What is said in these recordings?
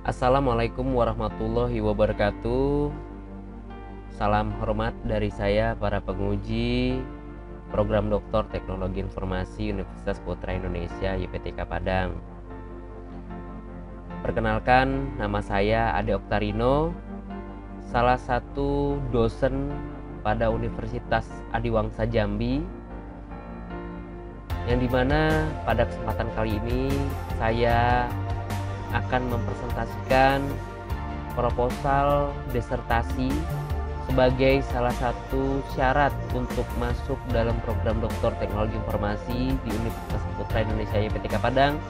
Assalamualaikum warahmatullahi wabarakatuh. Salam hormat dari saya para penguji program Doktor Teknologi Informasi Universitas Putra Indonesia YPTK Padang. Perkenalkan, nama saya Ade Oktarino, salah satu dosen pada Universitas Adiwangsa Jambi, yang dimana pada kesempatan kali ini saya akan mempresentasikan proposal disertasi sebagai salah satu syarat untuk masuk dalam program Doktor Teknologi Informasi di Universitas Putra Indonesia YPTK Padang,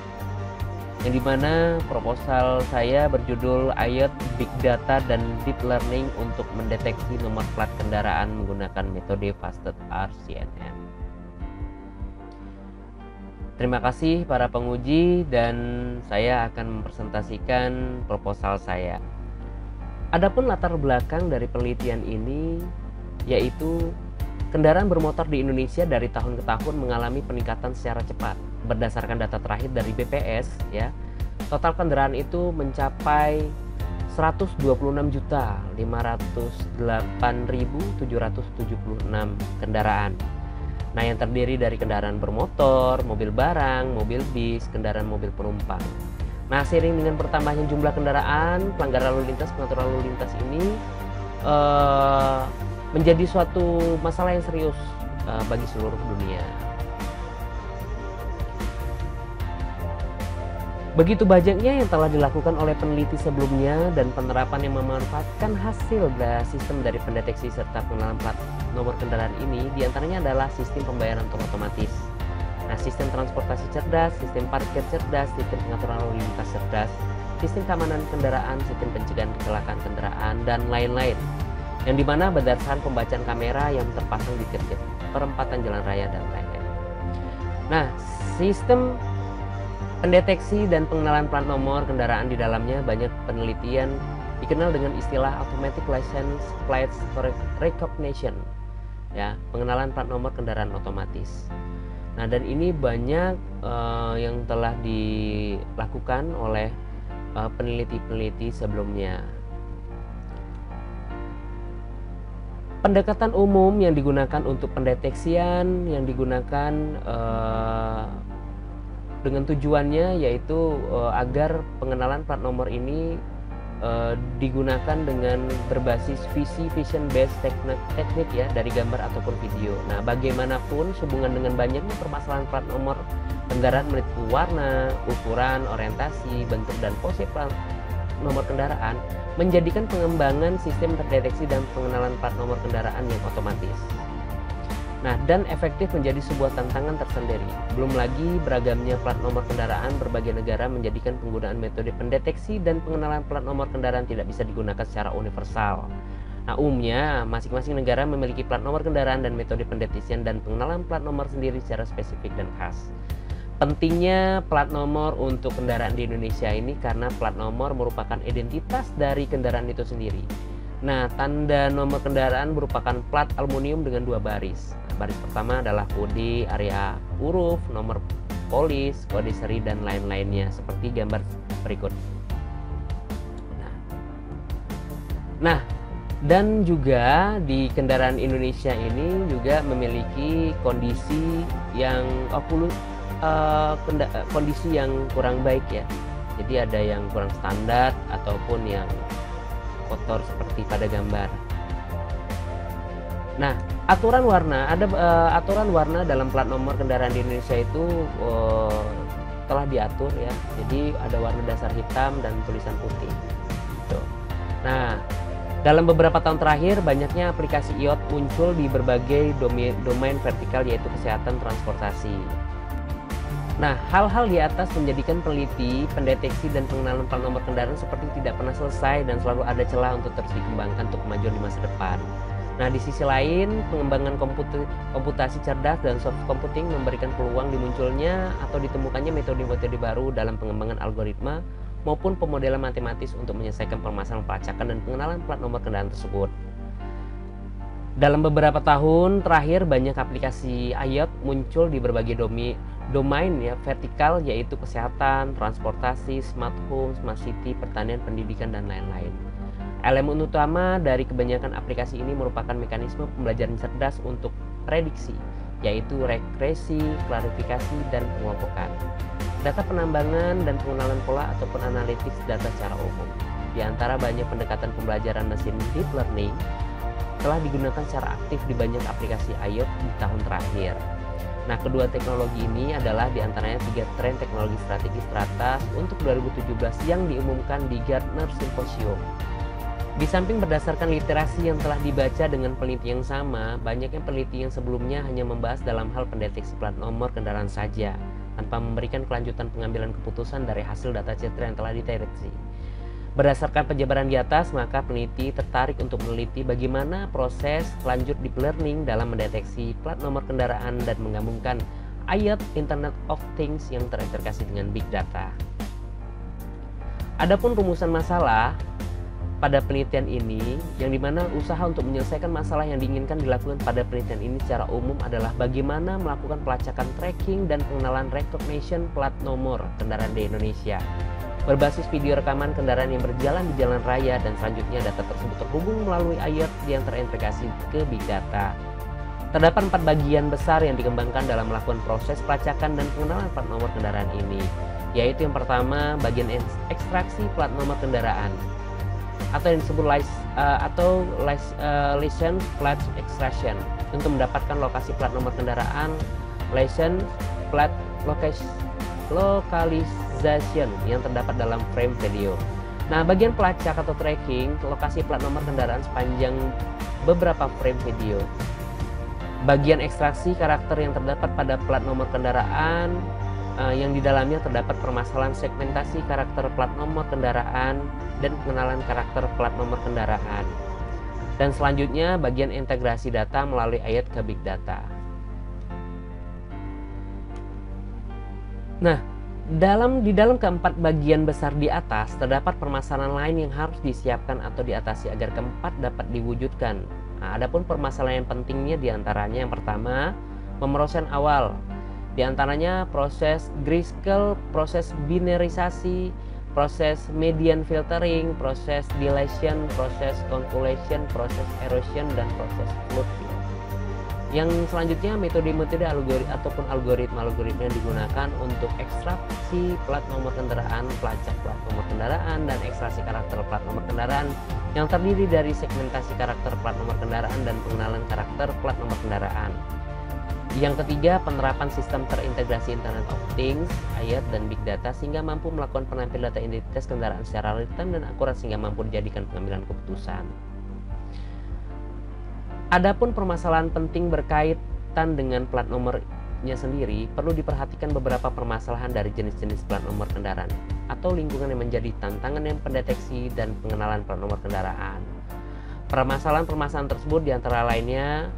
yang dimana proposal saya berjudul IoT, Big Data, dan Deep Learning untuk mendeteksi nomor plat kendaraan menggunakan metode Fastest RCNN. Terima kasih para penguji, dan saya akan mempresentasikan proposal saya. Adapun latar belakang dari penelitian ini yaitu kendaraan bermotor di Indonesia dari tahun ke tahun mengalami peningkatan secara cepat. Berdasarkan data terakhir dari BPS ya, total kendaraan itu mencapai 126.508.776 kendaraan. Nah, yang terdiri dari kendaraan bermotor, mobil barang, mobil bis, kendaraan mobil penumpang. Nah, seiring dengan bertambahnya jumlah kendaraan, pelanggaran lalu lintas, pengaturan lalu lintas ini menjadi suatu masalah yang serius bagi seluruh dunia. Begitu banyaknya yang telah dilakukan oleh peneliti sebelumnya dan penerapan yang memanfaatkan hasil dari sistem dari pendeteksi serta pengenalan plat nomor kendaraan ini, diantaranya adalah sistem pembayaran otomatis, nah, sistem transportasi cerdas, sistem parkir cerdas, sistem pengaturan lalu lintas cerdas, sistem keamanan kendaraan, sistem pencegahan kecelakaan kendaraan, dan lain-lain, yang dimana berdasarkan pembacaan kamera yang terpasang di tiap perempatan jalan raya dan lain-lain. Nah, sistem pendeteksi dan pengenalan plat nomor kendaraan di dalamnya banyak penelitian dikenal dengan istilah Automatic License Plate Recognition, ya, pengenalan plat nomor kendaraan otomatis. Nah, dan ini banyak yang telah dilakukan oleh peneliti-peneliti sebelumnya. Pendekatan umum yang digunakan untuk pendeteksian yang digunakan dengan tujuannya yaitu agar pengenalan plat nomor ini digunakan dengan berbasis vision based teknik ya, dari gambar ataupun video. Nah, bagaimanapun sehubungan dengan banyaknya permasalahan plat nomor kendaraan meliputi warna, ukuran, orientasi, bentuk, dan pose plat nomor kendaraan menjadikan pengembangan sistem terdeteksi dan pengenalan plat nomor kendaraan yang otomatis. Nah, dan efektif menjadi sebuah tantangan tersendiri. Belum lagi beragamnya plat nomor kendaraan berbagai negara menjadikan penggunaan metode pendeteksi dan pengenalan plat nomor kendaraan tidak bisa digunakan secara universal. Nah, umumnya masing-masing negara memiliki plat nomor kendaraan dan metode pendeteksian dan pengenalan plat nomor sendiri secara spesifik dan khas. Pentingnya plat nomor untuk kendaraan di Indonesia ini karena plat nomor merupakan identitas dari kendaraan itu sendiri. Nah, tanda nomor kendaraan merupakan plat aluminium dengan dua baris. Baris pertama adalah kode area huruf, nomor polis, kode seri, dan lain-lainnya seperti gambar berikut. Nah, dan juga di kendaraan Indonesia ini juga memiliki kondisi yang kondisi yang kurang baik ya. Jadi ada yang kurang standar ataupun yang kotor seperti pada gambar. Nah, aturan warna aturan warna dalam plat nomor kendaraan di Indonesia itu telah diatur ya. Jadi ada warna dasar hitam dan tulisan putih. Gitu. Nah, dalam beberapa tahun terakhir banyaknya aplikasi IoT muncul di berbagai domain vertikal yaitu kesehatan, transportasi. Nah, hal-hal di atas menjadikan peneliti, pendeteksi, dan pengenalan plat nomor kendaraan seperti tidak pernah selesai dan selalu ada celah untuk terus dikembangkan untuk kemajuan di masa depan. Nah, di sisi lain, pengembangan komputasi cerdas dan soft computing memberikan peluang dimunculnya atau ditemukannya metode-metode baru dalam pengembangan algoritma maupun pemodelan matematis untuk menyelesaikan permasalahan pelacakan dan pengenalan plat nomor kendaraan tersebut. Dalam beberapa tahun terakhir banyak aplikasi IoT muncul di berbagai domain ya vertikal, yaitu kesehatan, transportasi, smart home, smart city, pertanian, pendidikan, dan lain-lain. Elemen utama dari kebanyakan aplikasi ini merupakan mekanisme pembelajaran cerdas untuk prediksi, yaitu regresi, klarifikasi, dan pengelompokan. Data penambangan dan pengenalan pola ataupun analytics data secara umum. Di antara banyak pendekatan pembelajaran mesin deep learning telah digunakan secara aktif di banyak aplikasi IoT di tahun terakhir. Nah, kedua teknologi ini adalah diantaranya 3 tren teknologi strategis teratas untuk 2017 yang diumumkan di Gartner Symposium. Di samping berdasarkan literasi yang telah dibaca dengan peneliti yang sama, banyaknya peneliti yang sebelumnya hanya membahas dalam hal pendeteksi plat nomor kendaraan saja, tanpa memberikan kelanjutan pengambilan keputusan dari hasil data citra yang telah dideteksi. Berdasarkan penjabaran di atas, maka peneliti tertarik untuk meneliti bagaimana proses lanjut deep learning dalam mendeteksi plat nomor kendaraan dan menggabungkan IoT Internet of Things yang terintegrasi dengan big data. Adapun rumusan masalah pada penelitian ini, yang dimana usaha untuk menyelesaikan masalah yang diinginkan dilakukan pada penelitian ini secara umum adalah bagaimana melakukan pelacakan tracking dan pengenalan recognition plat nomor kendaraan di Indonesia berbasis video rekaman kendaraan yang berjalan di jalan raya, dan selanjutnya data tersebut terhubung melalui IoT yang terintegrasi ke big data. Terdapat 4 bagian besar yang dikembangkan dalam melakukan proses pelacakan dan pengenalan plat nomor kendaraan ini, yaitu yang pertama bagian ekstraksi plat nomor kendaraan atau yang disebut license plate extraction. Untuk mendapatkan lokasi plat nomor kendaraan, license plate localization yang terdapat dalam frame video. Nah, bagian pelacak atau tracking lokasi plat nomor kendaraan sepanjang beberapa frame video. Bagian ekstraksi karakter yang terdapat pada plat nomor kendaraan, yang di dalamnya terdapat permasalahan segmentasi karakter plat nomor kendaraan dan pengenalan karakter plat nomor kendaraan. Dan selanjutnya bagian integrasi data melalui IoT ke big data. Nah, di dalam keempat bagian besar di atas terdapat permasalahan lain yang harus disiapkan atau diatasi agar keempat dapat diwujudkan. Nah, adapun permasalahan yang pentingnya diantaranya yang pertama, pemrosesan awal. Di antaranya proses grayscale, proses binarisasi, proses median filtering, proses dilation, proses convolution, proses erosion, dan proses flooding. Yang selanjutnya metode-metode algoritma yang digunakan untuk ekstraksi plat nomor kendaraan, pelacak plat nomor kendaraan, dan ekstraksi karakter plat nomor kendaraan yang terdiri dari segmentasi karakter plat nomor kendaraan dan pengenalan karakter plat nomor kendaraan. Yang ketiga, penerapan sistem terintegrasi Internet of Things, IoT, dan Big Data sehingga mampu melakukan penampilan data identitas kendaraan secara real time dan akurat sehingga mampu dijadikan pengambilan keputusan. Adapun permasalahan penting berkaitan dengan plat nomornya sendiri, perlu diperhatikan beberapa permasalahan dari jenis-jenis plat nomor kendaraan atau lingkungan yang menjadi tantangan yang pendeteksi dan pengenalan plat nomor kendaraan. Permasalahan-permasalahan tersebut diantara lainnya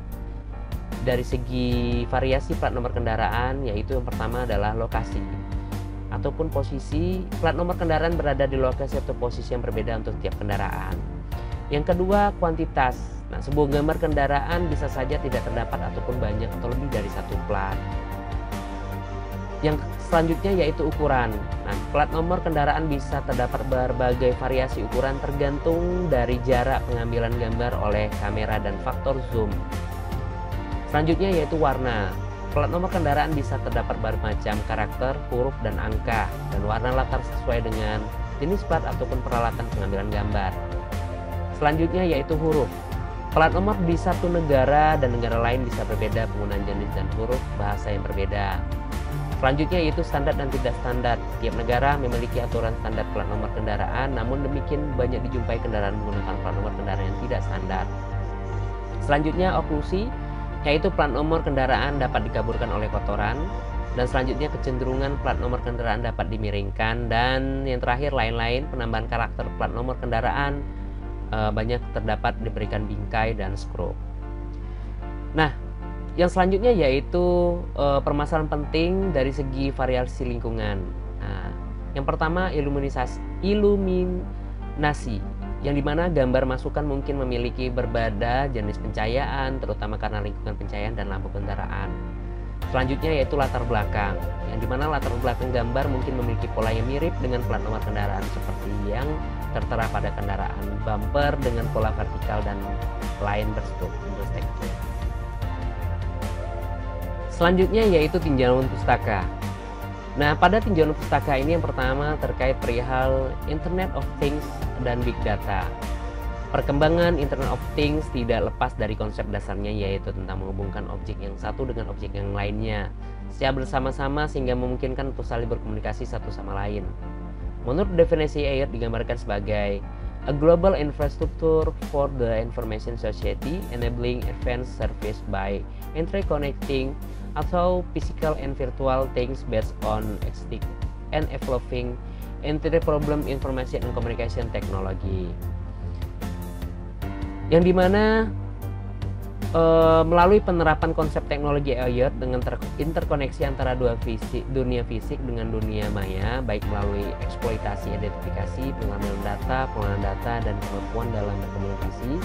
dari segi variasi plat nomor kendaraan, yaitu yang pertama adalah lokasi ataupun posisi. Plat nomor kendaraan berada di lokasi atau posisi yang berbeda untuk setiap kendaraan. Yang kedua, kuantitas. Nah, sebuah gambar kendaraan bisa saja tidak terdapat ataupun banyak atau lebih dari satu plat. Yang selanjutnya yaitu ukuran. Nah, plat nomor kendaraan bisa terdapat berbagai variasi ukuran tergantung dari jarak pengambilan gambar oleh kamera dan faktor zoom. Selanjutnya yaitu warna. Plat nomor kendaraan bisa terdapat bermacam karakter, huruf, dan angka, dan warna latar sesuai dengan jenis plat ataupun peralatan pengambilan gambar. Selanjutnya yaitu huruf. Plat nomor di satu negara dan negara lain bisa berbeda penggunaan jenis dan huruf bahasa yang berbeda. Selanjutnya yaitu standar dan tidak standar. Tiap negara memiliki aturan standar plat nomor kendaraan, namun demikian banyak dijumpai kendaraan menggunakan plat nomor kendaraan yang tidak standar. Selanjutnya oklusi, yaitu plat nomor kendaraan dapat dikaburkan oleh kotoran. Dan selanjutnya kecenderungan plat nomor kendaraan dapat dimiringkan. Dan yang terakhir lain-lain, penambahan karakter plat nomor kendaraan banyak terdapat diberikan bingkai dan skrup. Nah, yang selanjutnya yaitu permasalahan penting dari segi variasi lingkungan. Nah, yang pertama iluminasi, yang dimana gambar masukan mungkin memiliki berbeda jenis pencahayaan, terutama karena lingkungan pencahayaan dan lampu kendaraan. Selanjutnya yaitu latar belakang, yang dimana latar belakang gambar mungkin memiliki pola yang mirip dengan plat nomor kendaraan seperti yang tertera pada kendaraan, bumper dengan pola vertikal dan lain berstruktur. Selanjutnya yaitu tinjauan pustaka. Nah, pada tinjauan pustaka ini yang pertama terkait perihal Internet of Things dan Big Data. Perkembangan Internet of Things tidak lepas dari konsep dasarnya, yaitu tentang menghubungkan objek yang satu dengan objek yang lainnya secara bersama-sama sehingga memungkinkan untuk saling berkomunikasi satu sama lain. Menurut definisi IoT digambarkan sebagai a global infrastructure for the information society enabling advanced service by interconnecting atau physical and virtual things based on existing and evolving inter-problem information and communication technology. Yang dimana melalui penerapan konsep teknologi IoT dengan interkoneksi antara dunia fisik dengan dunia maya, baik melalui eksploitasi identifikasi, pengambilan data, dan kemampuan dalam berkomunikasi,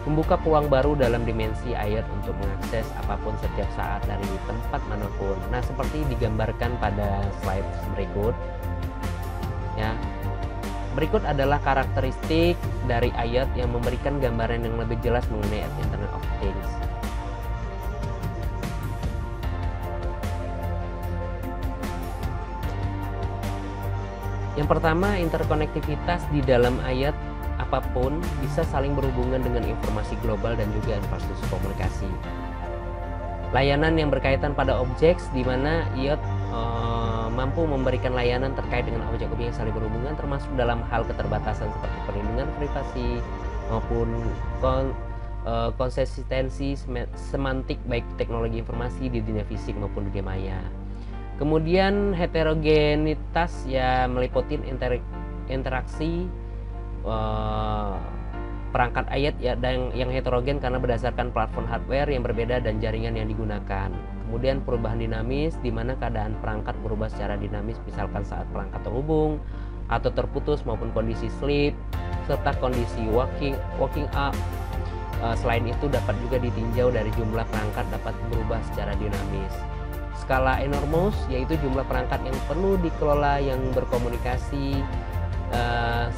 membuka peluang baru dalam dimensi IoT untuk mengakses apapun setiap saat dari tempat manapun. Nah, seperti digambarkan pada slide berikut. Ya. Berikut adalah karakteristik dari IoT yang memberikan gambaran yang lebih jelas mengenai Internet of Things. Yang pertama, interkonektivitas di dalam IoT apapun bisa saling berhubungan dengan informasi global dan juga infrastruktur komunikasi. Layanan yang berkaitan pada objek, di mana IoT mampu memberikan layanan terkait dengan objek-objek yang saling berhubungan, termasuk dalam hal keterbatasan seperti perlindungan privasi maupun konsistensi semantik baik teknologi informasi di dunia fisik maupun dunia maya. Kemudian heterogenitas ya meliputi interaksi perangkat IoT ya, yang heterogen karena berdasarkan platform hardware yang berbeda dan jaringan yang digunakan. Kemudian perubahan dinamis, di mana keadaan perangkat berubah secara dinamis, misalkan saat perangkat terhubung atau terputus maupun kondisi sleep serta kondisi waking up. Selain itu dapat juga ditinjau dari jumlah perangkat dapat berubah secara dinamis. Skala enormous yaitu jumlah perangkat yang perlu dikelola yang berkomunikasi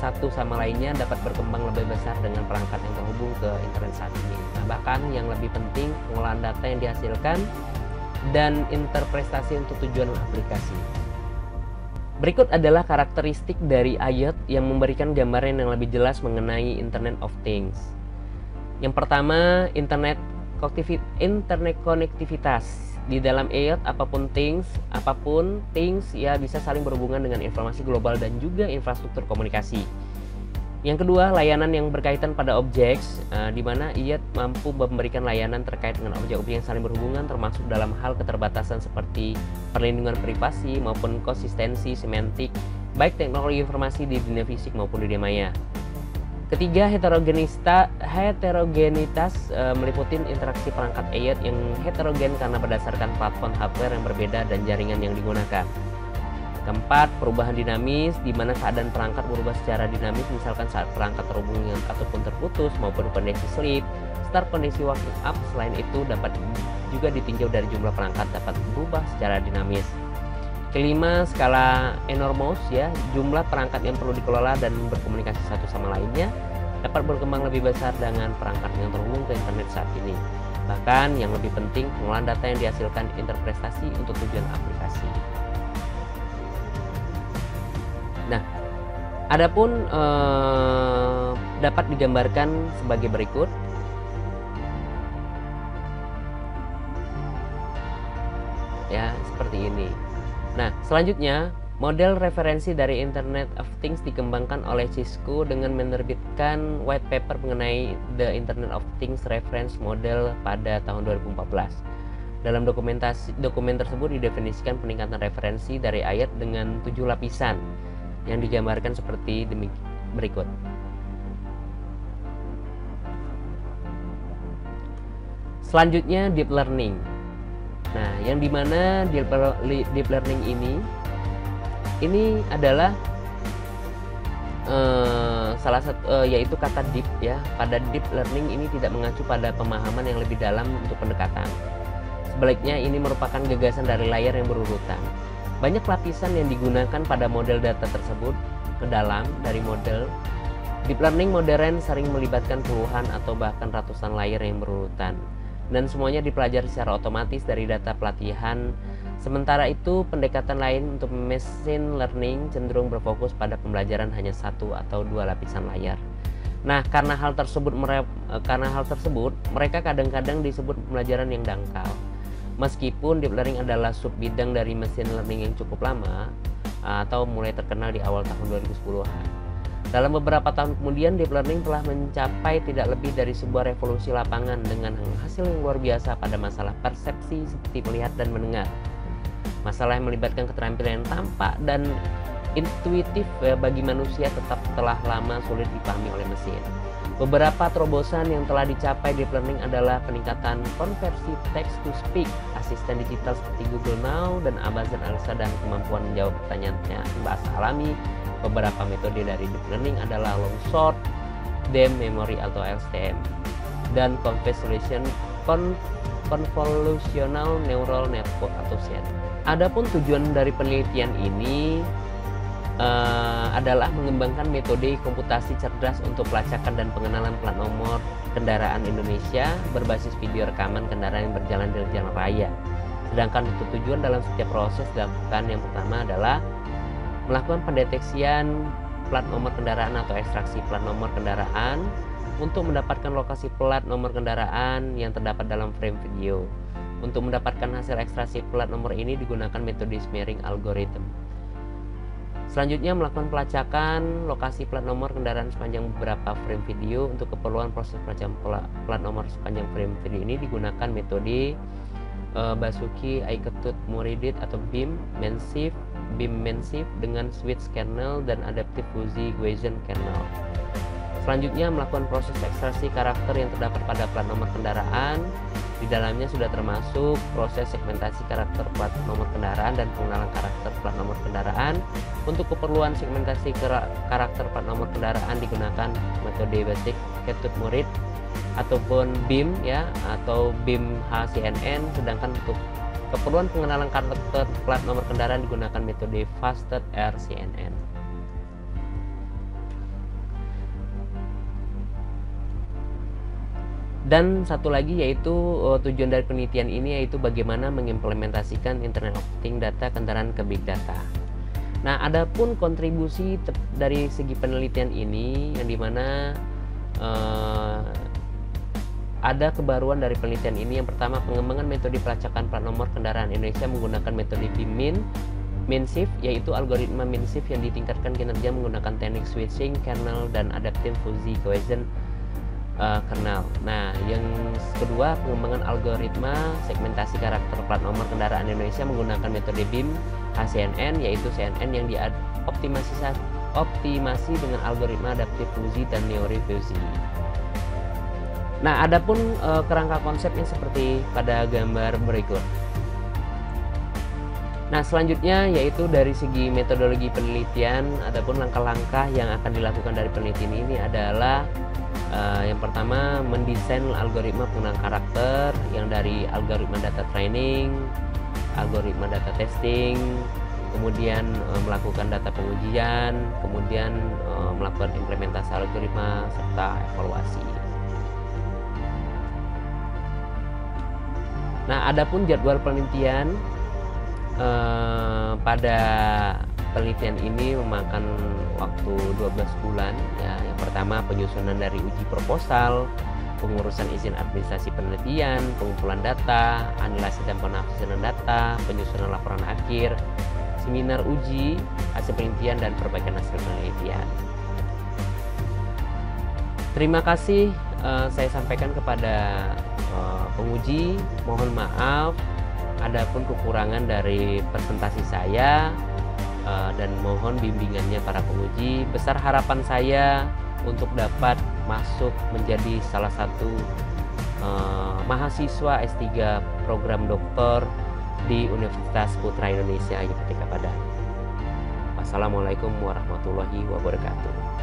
satu sama lainnya dapat berkembang lebih besar dengan perangkat yang terhubung ke internet saat ini. Nah, bahkan yang lebih penting pengolahan data yang dihasilkan dan interpretasi untuk tujuan aplikasi. Berikut adalah karakteristik dari IoT yang memberikan gambaran yang lebih jelas mengenai Internet of Things. Yang pertama, internet konektivitas. Di dalam IoT apapun things ya bisa saling berhubungan dengan informasi global dan juga infrastruktur komunikasi. Yang kedua, layanan yang berkaitan pada objek, di mana IoT mampu memberikan layanan terkait dengan objek-objek yang saling berhubungan, termasuk dalam hal keterbatasan seperti perlindungan privasi maupun konsistensi semantik, baik teknologi informasi di dunia fisik maupun dunia maya. Ketiga, heterogenitas meliputi interaksi perangkat IoT yang heterogen karena berdasarkan platform hardware yang berbeda dan jaringan yang digunakan. Keempat, perubahan dinamis, di mana keadaan perangkat berubah secara dinamis, misalkan saat perangkat terhubung ataupun terputus maupun kondisi sleep, start kondisi waking up. Selain itu dapat juga ditinjau dari jumlah perangkat dapat berubah secara dinamis. Kelima, skala enormous ya, jumlah perangkat yang perlu dikelola dan berkomunikasi satu sama lainnya dapat berkembang lebih besar dengan perangkat yang terhubung ke internet saat ini. Bahkan yang lebih penting, pengolahan data yang dihasilkan interpretasi untuk tujuan aplikasi. Nah, adapun dapat digambarkan sebagai berikut. Ya, seperti ini. Nah, selanjutnya model referensi dari Internet of Things dikembangkan oleh Cisco dengan menerbitkan white paper mengenai The Internet of Things Reference Model pada tahun 2014. Dalam dokumen tersebut didefinisikan peningkatan referensi dari IoT dengan 7 lapisan yang digambarkan seperti berikut. Selanjutnya deep learning. Nah, yang dimana deep learning ini adalah salah satu yaitu kata deep ya. Pada deep learning ini tidak mengacu pada pemahaman yang lebih dalam untuk pendekatan. Sebaliknya, ini merupakan gagasan dari layar yang berurutan. Banyak lapisan yang digunakan pada model data tersebut ke dalam dari model. Deep learning modern sering melibatkan puluhan atau bahkan ratusan layer yang berurutan, dan semuanya dipelajari secara otomatis dari data pelatihan. Sementara itu, pendekatan lain untuk machine learning cenderung berfokus pada pembelajaran hanya satu atau dua lapisan layar. Nah, karena hal tersebut mereka kadang-kadang disebut pembelajaran yang dangkal. Meskipun deep learning adalah subbidang dari machine learning yang cukup lama atau mulai terkenal di awal tahun 2010-an. Dalam beberapa tahun kemudian, deep learning telah mencapai tidak lebih dari sebuah revolusi lapangan dengan hasil yang luar biasa pada masalah persepsi seperti melihat dan mendengar. Masalah yang melibatkan keterampilan yang tampak dan intuitif bagi manusia tetap telah lama sulit dipahami oleh mesin. Beberapa terobosan yang telah dicapai deep learning adalah peningkatan konversi text to speech, asisten digital seperti Google Now dan Amazon Alexa, dan kemampuan menjawab pertanyaan bahasa alami. Beberapa metode dari deep learning adalah long short, deep memory atau LSTM, dan convolutional neural network atau CNN. Adapun tujuan dari penelitian ini adalah mengembangkan metode komputasi cerdas untuk pelacakan dan pengenalan plat nomor kendaraan Indonesia berbasis video rekaman kendaraan yang berjalan di jalan raya. Sedangkan untuk tujuan dalam setiap proses dilakukan, yang pertama adalah melakukan pendeteksian plat nomor kendaraan atau ekstraksi plat nomor kendaraan untuk mendapatkan lokasi plat nomor kendaraan yang terdapat dalam frame video. Untuk mendapatkan hasil ekstraksi plat nomor ini digunakan metode smearing algorithm. Selanjutnya, melakukan pelacakan lokasi plat nomor kendaraan sepanjang beberapa frame video. Untuk keperluan proses pelacakan plat nomor sepanjang frame video ini digunakan metode Basuki Aiketut Muridit atau BIM Mensive dengan switch kernel dan adaptive fuzzy Gaussian kernel. Selanjutnya, melakukan proses ekstraksi karakter yang terdapat pada plat nomor kendaraan. Di dalamnya sudah termasuk proses segmentasi karakter plat nomor kendaraan dan pengenalan karakter plat nomor kendaraan. Untuk keperluan segmentasi karakter plat nomor kendaraan digunakan metode Basic Ketut Murid ataupun BIM atau BIM HCNN. Sedangkan untuk keperluan pengenalan karakter plat nomor kendaraan digunakan metode Faster RCNN. Dan satu lagi yaitu tujuan dari penelitian ini yaitu bagaimana mengimplementasikan Internet of Things data kendaraan ke Big Data. Nah, adapun kontribusi dari segi penelitian ini yang dimana ada kebaruan dari penelitian ini. Yang pertama, pengembangan metode pelacakan plat nomor kendaraan Indonesia menggunakan metode BIM Mensive, yaitu algoritma Mensive yang ditingkatkan kinerja menggunakan teknik switching kernel dan adaptive fuzzy Gaussian kernel. Nah, yang kedua, pengembangan algoritma segmentasi karakter plat nomor kendaraan Indonesia menggunakan metode BIM HCNN, yaitu CNN yang dioptimasi dengan algoritma adaptive fuzzy dan neural fuzzy. Nah, adapun kerangka konsepnya seperti pada gambar berikut. Nah, selanjutnya yaitu dari segi metodologi penelitian, adapun langkah-langkah yang akan dilakukan dari penelitian ini adalah yang pertama, mendesain algoritma penggunaan karakter yang dari algoritma data training, algoritma data testing, kemudian melakukan data pengujian, kemudian melakukan implementasi algoritma serta evaluasi. Nah, adapun jadwal penelitian pada penelitian ini memakan waktu 12 bulan ya. Yang pertama, penyusunan dari uji proposal, pengurusan izin administrasi penelitian, pengumpulan data, analisis dan penafsiran data, penyusunan laporan akhir, seminar uji hasil penelitian, dan perbaikan hasil penelitian. Terima kasih saya sampaikan kepada penguji. Mohon maaf adapun kekurangan dari presentasi saya, dan mohon bimbingannya para penguji. Besar harapan saya untuk dapat masuk menjadi salah satu mahasiswa S3 program doktor di Universitas Putra Indonesia IPTK Padang. Wassalamualaikum warahmatullahi wabarakatuh.